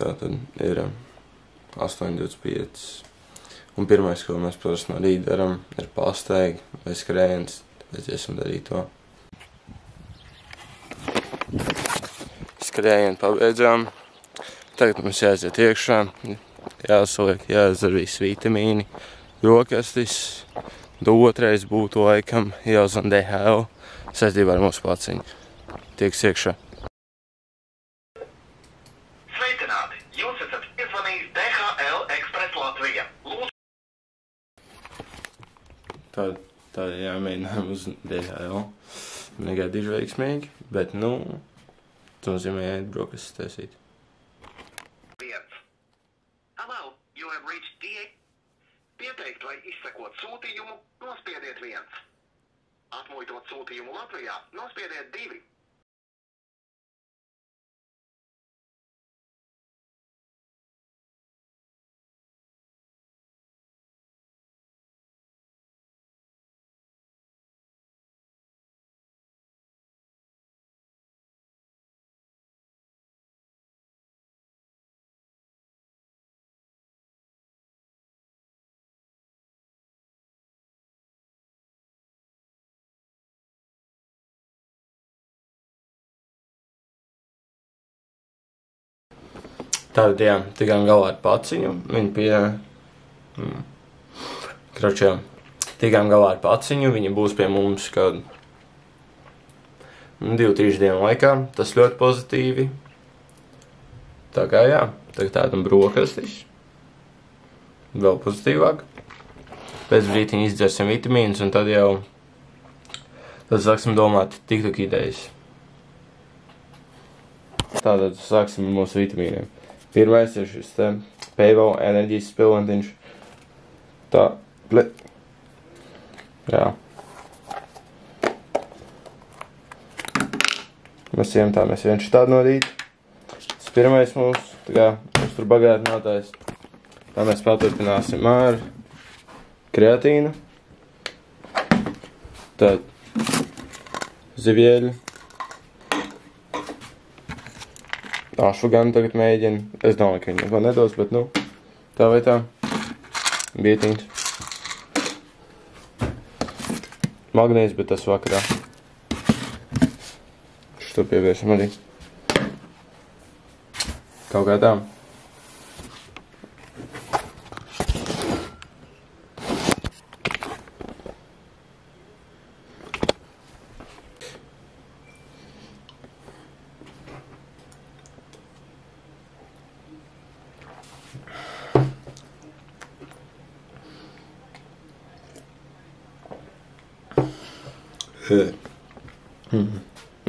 tātad ir 8:25. Un pirmais, ko mēs, protams, no rīta daram, ir pasteigi vai skrējiens, tāpēc iesim darīt to. Skrējienu pabeidzām. Tagad mums jāaiziet iekšā, jāsaliek, jāizdzer visi vitamīni, brokastis. Otrais būtu laikam jāuzvan DHL saistībā ar mūsu placiņu. Tieks iekšā. Sveicināti! Jūs esat iezvanījis DHL Express Latvija. Lūdzu. Tā jāmēģinām uz DHL. Negaidīšu veiksmīgi, bet, tas nozīmē jāiet brokastis taisīt. Hello, you have reached DHL. Pieteikt vai izsekot sūtījumu, nospiediet 1. Atmuitot sūtījumu Latvijā, nospiediet 2. Tātad, jā, tikām galā ar paciņu, tikām galā ar paciņu, viņa būs pie mums kādu 2-3 dienu laikā, tas ļoti pozitīvi. Tā kā jā, tagad tādam brokastis, vēl pozitīvāk. Pēc brītiņa izdzersim vitamīnus un tad sāksim domāt TikTok idejas. Tātad sāksim ar mūsu vitamīniem. Pirmais ir šis te Paypal enerģijas spilventiņš. Jā. Mēs viens šitādu no rīta. Tas pirmais mums tur bagātinātājs. Tā mēs paturpināsim ar kreatīnu. Tad zivieļu. Ašvaganu tagad mēģinu. Es domāju, ka viņi neko nedos, bet tā vai tā. Bietiņas. Magnēs, bet tas vakarā. Šo pievēršam arī. Kaut kā tā.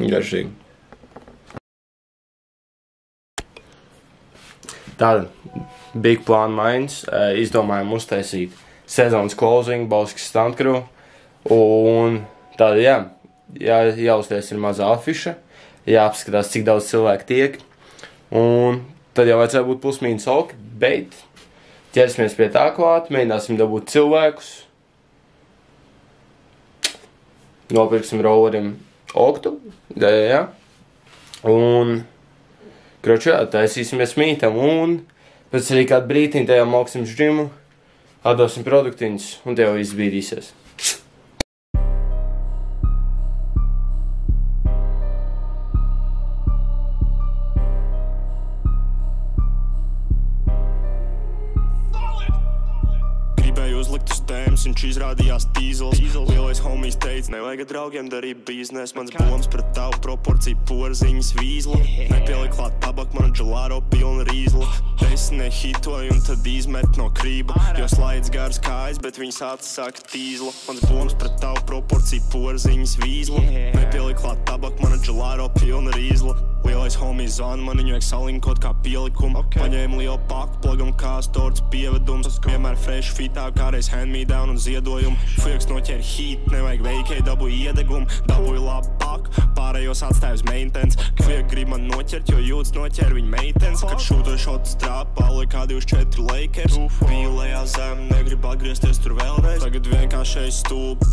Garšīgi. Tātad, big plan maiņas, izdomājām uztaisīt sezonas closing, Balskas standkru, un tātad, jāuztais ir maza afiša, jāapskatās, cik daudz cilvēku tiek, un tad jau vajadzēja būt plus-mīnus ok, bet ķersimies pie tā klāt, mēģināsim dabūt cilvēkus, nopirksim rollerim oktu, un taisīsimies mītam, un pēc arī kādu brītiņu tajā mauksim žģimu, atdosim produktiņus, un te jau viss bīdīsies. Viņš izrādījās tīzls. Lielais homies teica, nevajag draugiem darīt biznes. Mans bombs pret tavu proporciju porziņas vīzlu. Nepieliek klāt tabak, man dželāro pilna rīzla. Es nehitoju un tad izmet no krība. Jo slaids garas kājas, bet viņas atsaka tīzla. Mans bombs pret tavu proporciju porziņas vīzlu. Nepieliek klāt tabak, man dželāro pilna rīzla. Lielais homies zvana, man viņu vajag salinkot kā pielikumu. Paņēma lielu paku, plagam kā storts pievedums. Vienmēr fresh fitā, kādreiz hand me down un ziedojumu. Fujaks noķēra heat, nevajag veikai, dabūja iedegumu. Dabūja labu paku, pārējos atstāja uz maintenance. Fujak grib man noķert, jo jūtas noķēra viņa meitenes. Kad šūtoju šotu strāpu, palika K24 Lakers. Vīlējā zem, negrib atgriezties tur vēlreiz. Tagad vienkāršais stūp.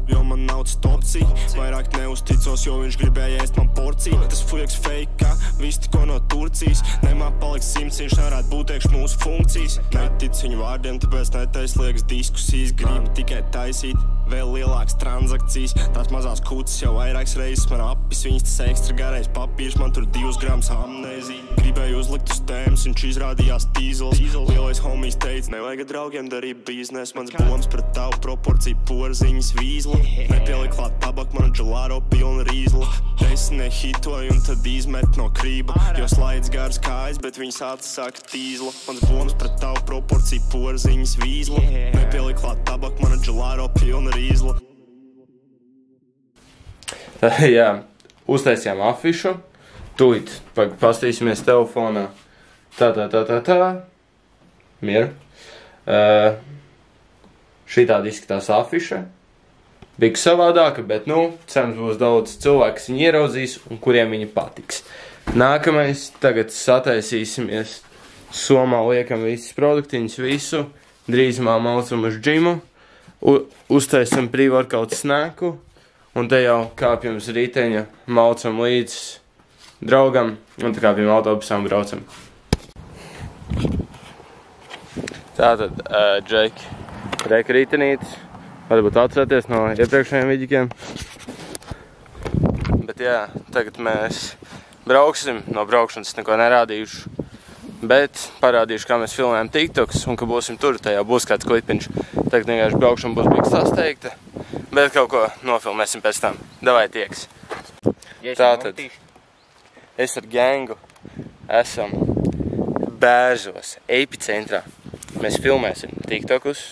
jo man nav opcija. Vairāk neusticos, jo viņš gribēja ēst man porciju. Tas fujaks fake, viss tikko no Turcijas. Nemā paliks 100, viņš nevarētu būt iekš mūsu funkcijas. Netic viņu vārdiem, tāpēc netais liekas diskusijas. Gribu tikai taisīt vēl lielākas transakcijas. Tās mazās kūtas jau vairākas reizes man apis. Viņas tas ekstra garais papīrs, man tur 2 grams amnēzija. Gribēju uzlikt uz tēmas, viņš izrādījās tīzels. Lielais homies teica, nevajag draugiem darīt biznes. Mans bombs pret tavu proporciju porziņas vīzla. Nepieliek klāt tabaku, man dželāro pilna rīzla. Desmit hitoju un tad izmet no krība. Jo slaids gars kājas, bet viņas atsaka tīzla. Mans bombs pret tavu proporciju porziņas vīzla. Nepieliek klāt tabaku, man dželāro pilna rīzla. Jā, uztaisījām afišu. Tūlīt pastīsimies telefonā. Tā. Mieru. Šitādi izskatās afiša. Bija savādāka, bet, cerams būs daudz cilvēku, kas viņu ieraudzīs un kuriem viņa patiks. Nākamais, tagad sataisīsimies. Somā liekam visas produktiņas, visu. Drīzumā maucam uz džimu. Uztaisam pre-workout snēku. Un te jau kāpjam uz riteņa, maucam līdz draugam. Un tā kāpjam autobusām braucam. Tātad, Džeki, reka ritenītis. Varbūt atcerēties no iepriekšējiem vidikiem. Bet jā, tagad mēs brauksim. No braukšanas neko nerādījuši. Bet parādīšu, kā mēs filmējam TikToks un ka būsim tur, tajā būs kāds klipiņš. Tagad vienkārši braukšana būs biks sasteigta. Bet kaut ko nofilmēsim pēc tam. Davai tieks. Tātad, es ar gengu esam Bērzos, epicentrā. Mēs filmēsim TikTokus.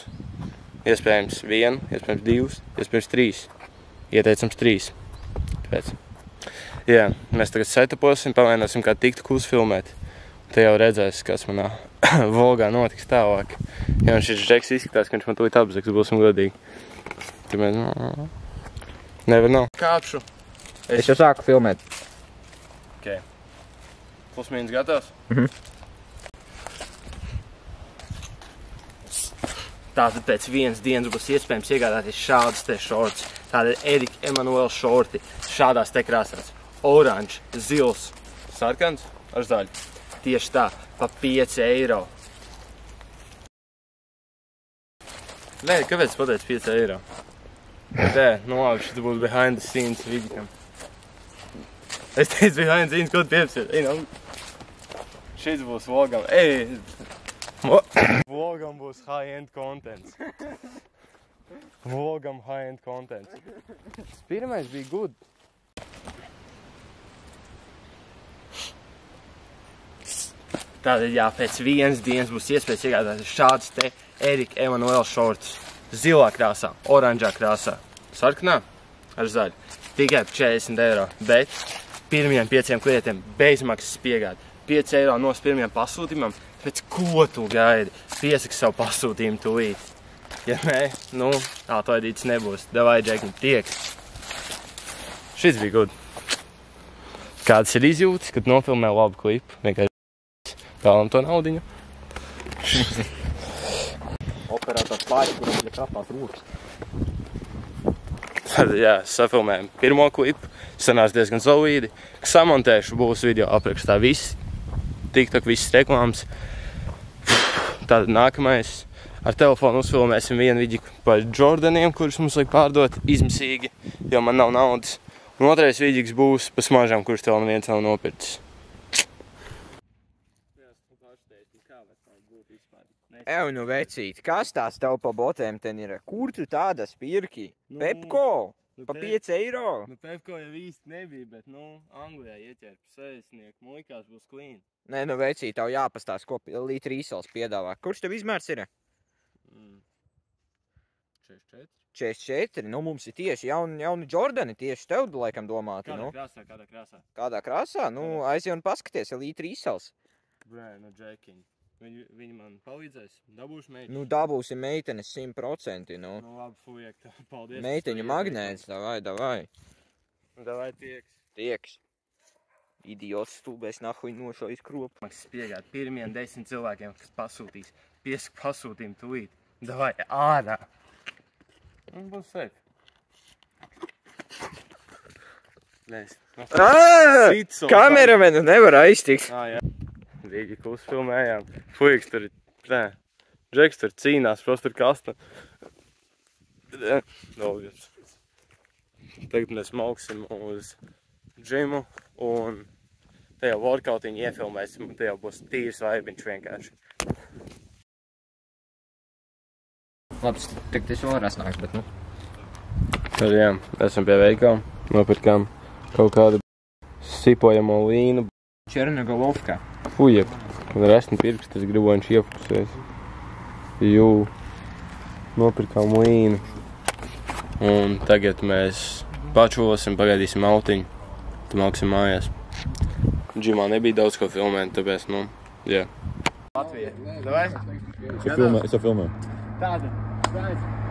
Iespējams 1, iespējams 2, iespējams 3. Ieteicams 3. Tāpēc. Jā, mēs tagad setaposim, pamēģināsim kā TikToku uzfilmēt. Te jau redzēs, kas manā Volgā notiks tālāk. Ja un šis Džeks izskatās, ka viņš man tūlīt apzaks, būsim godīgi. Tāpēc, nevar nav. Kāpšu. Es jau sāku filmēt. Ok. Plus mīnus gatavs? Tātad pēc vienas dienas būs iespējams iegādāties šādas te šorts. Tātad Erika Emanuela šorti. Šādās te krāsās. Oranžs, zils, sarkans ar zaļu. Tieši tā, pa 5 eiro. Nē, kāpēc pateic 5 eiro? Nē, labi, šis būs behind the scenes vidikam. Es teicu behind the scenes, ko tu piepsiet? Šis būs vlogam. Vlogam būs high-end contents. Vlogam high-end contents. Pirmais bija good. Tātad, jā, pēc vienas dienas būs iespējas iegādāties šāds te Erika Emanuela šortus. Zilā krāsā, oranžā krāsā, sarkanā ar zaļu. Tikai par 40 eiro, bet pirmajiem 5 klientiem bezmaksas piegāda. 5 eiro no pirmajiem pasūtījumam, pēc ko tu gaidi? Piesaki savu pasūtījumu tūlīt. Ja nē, atlaidīts nebūs. Davai, Džekiņ, tieks. Šis bija good. Kāds ir izjūtas, kad nofilmē labu klipu? Vienkārši vēlam to naudiņu. Operētās pāri, kuram ir krapās rūkas. Tad, jā, safilmējam pirmo klipu. Sanās diezgan solīdi. Samontēšu būs video aprakstā viss. TikTok, visas reklāmas. Tātad nākamais. Ar telefonu uzfilmēsim vienu video par Jordaniem, kurus mums liek pārdot izmisīgi, jo man nav naudas. Un otrais video būs par smažām, kurus tev neviens nav nopircis. Ev, nu vecīt, kas tās tev pa botēm ten ir? Kur tu tādas pirki? Pepko? Pa 5 eiro? Nu, Pepko jau īsti nebija, bet, Anglijā ieķēr pa 60, muļkās būs clean. Nē, nu vecīt, tev jāpastās, ko litri īsals piedāvā. Kurš tev izmērs ir? 44. 44? Nu, mums ir tieši jauni Jordani, tieši tev, laikam, domāti, nu. Kādā krāsā? Kādā krāsā? Nu, aizie un paskaties, ja litri īsals. Brē, Džekiņ. Viņi man palīdzēs, dabūšu meitenes. Nu, dabūsi meitenes 100%, nu. Nu, labi, fujek, paldies. Meiteņu magnēts, davai. Davai tieks. Tieks. Idiots stulbēs nahuj nošojas kropu. Maksas piegāda pirmiem 10 cilvēkiem, kas pasūtīs. Piesak pasūtījumu tūlīt. Davai, ārā. Un būs safe. Kameramenu nevar aiztikt. Jā. Rīgi, ko uzfilmējām. Fuiks tur, Džeks tur cīnās, prost tur kasta. Tagad mēs mauksim uz džimu un tajā workoutiņu iefilmēsim, un tajā būs tīrs vaibiņš vienkārši. Labs, tik tas vēl varēs nākt, bet nu. Tad jā, esam pie veikala, nopirkām kaut kādu sipojamo līnu. Černogolovka. Fujep, un resni pirkst, es gribu, viņš iefokusēs. Jū, nopirkām līnu. Un tagad mēs pačosim, pagaidīsim autiņu, tad māksim mājās. Džimā nebija daudz ko filmēt, tāpēc, nu, jā. Latvija, davai? Es jau filmēju. Tāda,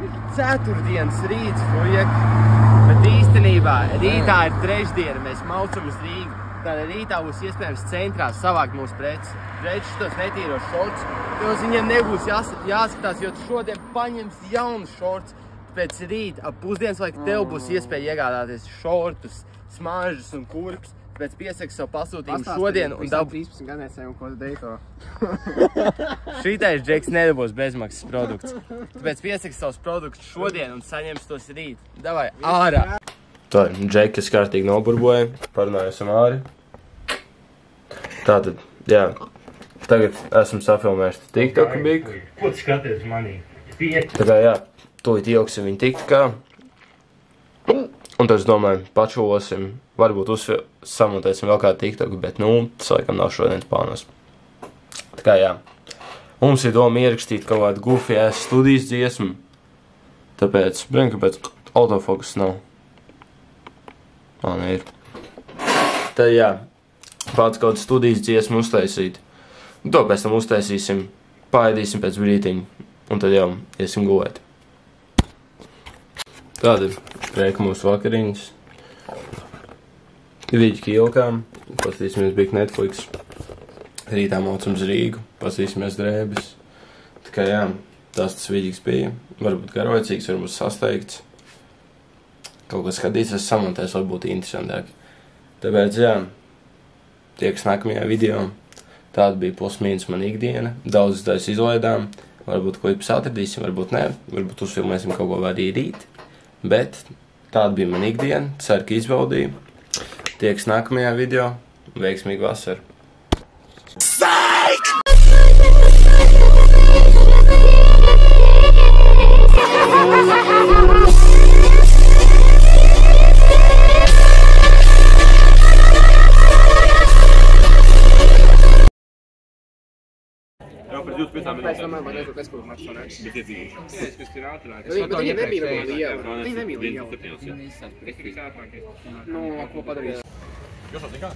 ir ceturtdienas rīts, fujek, bet īstenībā rītā ir trešdiena, mēs maucam uz Rīgu. Tāda rītā būs iespējams centrā savākt mūsu preces. Preces tos netīros šorts, tos viņiem nebūs jāskatās, jo tu šodien paņems jaunus šorts. Pēc rīta ap pusdienas laika tev būs iespēja iegādāties šortus, smaržas un kurpes. Pēc piesaka savu pasūtījumu šodien un dabu... 13 gadniecēm, ko tu deito. Šitais Džeks nedabūs bezmaksas produkts. Pēc piesaka savus produktus šodien un saņems tos rīt. Davai, ārā! Tā, Džekas kārtīgi noburboja, parunājam āri. Tātad, jā, tagad esam safilmējuši TikToku biku. Ko tu skaties manī? Tā kā, jā, tūlīt ieliksim viņu TikTokā. Un tad es domāju, pačosim, varbūt samontēsim vēl kādu TikToku, bet, nu, tas laikam nav šodienas plānos. Tā kā, jā, mums ir doma ierakstīt kaut kādu goofy-ass studijas dziesmu. Tāpēc, kāpēc autofokus nav. Ne ir. Tad, jā, pats kaut studijas dziesmu uztaisīt. To pēc tam uztaisīsim, paēdīsim pēc brītiņa, un tad jau iesim gulēt. Tāda prieka mūsu vakariņas. Viļķi ilkām, pastīsimies bija Netflix. Rītā maucam uz Rīgu, pastīsimies drēbes. Tā kā, jā, tas viļķis bija. Varbūt garlaicīgs, varbūt sasteigts. Kaut ko skatīts, es samontēs, lai būtu interesantāk. Tāpēc, jā, tieks nākamajā video. Tāda bija plus-mīnus man ikdiena. Daudz tais izlaidām. Varbūt klipus atradīsim, varbūt ne. Varbūt uzfilmēsim kaut ko arī rīt. Bet tāda bija man ikdiena. Ceru, ka izbaudīju. Tieks nākamajā video. Veiksmīgu vasaru! Pēc tam man vajadzētu pēc maču, ne? Bet viņa nebija liela. Viņa nebija liela. Nu, ko padarīs? Jūs atlikāt?